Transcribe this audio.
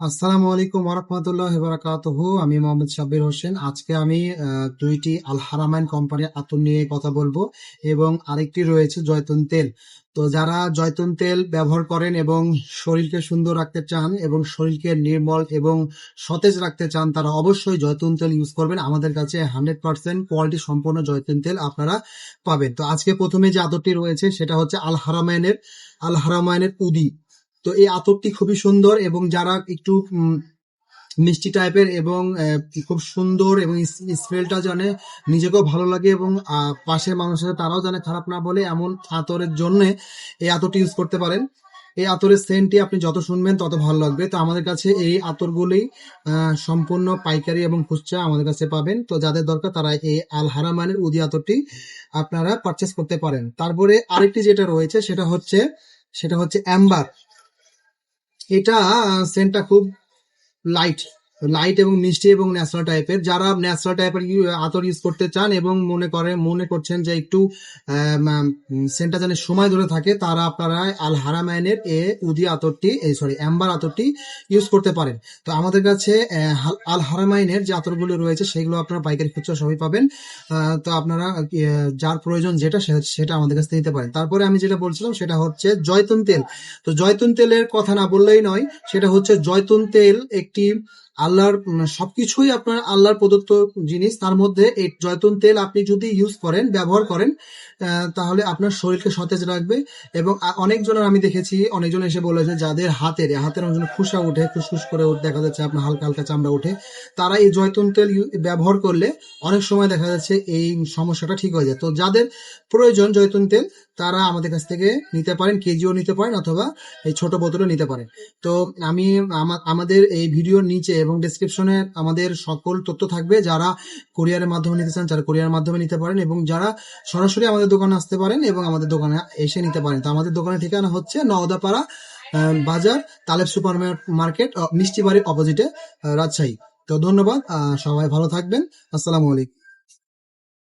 আসসালামু আলাইকুম ওয়া বারাকাতুহু। আমি মোহাম্মদ সাব্বির হোসেন। আজকে আমি দুইটি আল হারামাইন কোম্পানির আতর নিয়ে কথা বলবো এবং আরেকটি রয়েছে জয়তুন তেল। তো যারা জয়তুন তেল ব্যবহার করেন এবং শরীরকে সুন্দর রাখতে চান এবং শরীরকে নির্মল এবং সতেজ রাখতে চান, তারা অবশ্যই জয়তুন তেল ইউজ করবেন। আমাদের কাছে 100% কোয়ালিটি সম্পন্ন জয়তুন তেল আপনারা পাবেন। তো আজকে প্রথমে যে আতরটি রয়েছে সেটা হচ্ছে আল হারামাইনের উদি। তো এই আতরটি খুবই সুন্দর এবং যারা একটু মিষ্টি টাইপের এবং খুব সুন্দর এবং স্মেলটা জানে নিজেকেও ভালো লাগে এবং পাশের মানুষের তারাও জানে খারাপ না বলে, এমন আতরের জন্য এই আতরটি ইউজ করতে পারেন। এই আতরের সেন্টটি আপনি যত শুনবেন তত ভালো লাগবে। তো আমাদের কাছে এই আতরগুলি সম্পূর্ণ পাইকারি এবং খুচরা আমাদের কাছে পাবেন। তো যাদের দরকার তারা এই আল হারামানের উদি আতরটি আপনারা পারচেস করতে পারেন। তারপরে আরেকটি যেটা রয়েছে সেটা হচ্ছে অ্যাম্বার। এটা সেন্টটা খুব লাইট লাইট এবং মিষ্টি এবং ন্যাচারাল টাইপের। যারা ন্যাচারাল টাইপের আতর ইউজ করতে চান এবং মনে করছেন যে একটু সেন্টটা যেন সময় ধরে থাকে, তারা আপনারা আল হারামাইনের উদি আতরটি অ্যাম্বার আতরটি ইউজ করতে পারেন। তো আমাদের কাছে আল হারামাইনের যে আতরগুলো রয়েছে সেগুলো আপনারা পাইকারি খুচরা সবই পাবেন। তো আপনারা যার প্রয়োজন যেটা সেটা আমাদের কাছ থেকে নিতে পারেন। তারপরে আমি যেটা বলছিলাম সেটা হচ্ছে জয়তুন তেল। তো জয়তুন তেলের কথা না বললেই নয়। সেটা হচ্ছে জয়তুন তেল একটি আল্লাহর সবকিছুই আপনার আল্লাহর প্রদত্ত জিনিস। তার মধ্যে এই জয়তুন তেল আপনি যদি ব্যবহার করেন, তাহলে আপনার শরীরকে সতেজ রাখবে। এবং অনেকজনের আমি দেখেছি, অনেকজন এসে বলেছে যাদের হাতের অনেকজন খুশা উঠে, খুসখুস করে দেখা যাচ্ছে আপনার হালকা হালকা চামড়া ওঠে, তারা এই জয়তুন তেল ব্যবহার করলে অনেক সময় দেখা যাচ্ছে এই সমস্যাটা ঠিক হয়ে যায়। তো যাদের প্রয়োজন জয়তুন তেল, তারা আমাদের কাছ থেকে নিতে পারেন, কেজিও নিতে পারেন অথবা এই ছোট বোতলও নিতে পারেন। তো আমি আমাদের এই ভিডিওর নিচে এবং ডেসক্রিপশনে আমাদের সকল তথ্য থাকবে। যারা কোরিয়ারের মাধ্যমে নিতে চান তারা কোরিয়ারের মাধ্যমে নিতে পারেন এবং যারা সরাসরি আমাদের দোকানে আসতে পারেন এবং আমাদের দোকানে এসে নিতে পারেন। তো আমাদের দোকানের ঠিকানা হচ্ছে নওদাপাড়া বাজার, তালেব সুপার মার্কেট, মিষ্টি বাড়ির অপোজিটে, রাজশাহী। তো ধন্যবাদ, সবাই ভালো থাকবেন। আসসালামু আলাইকুম।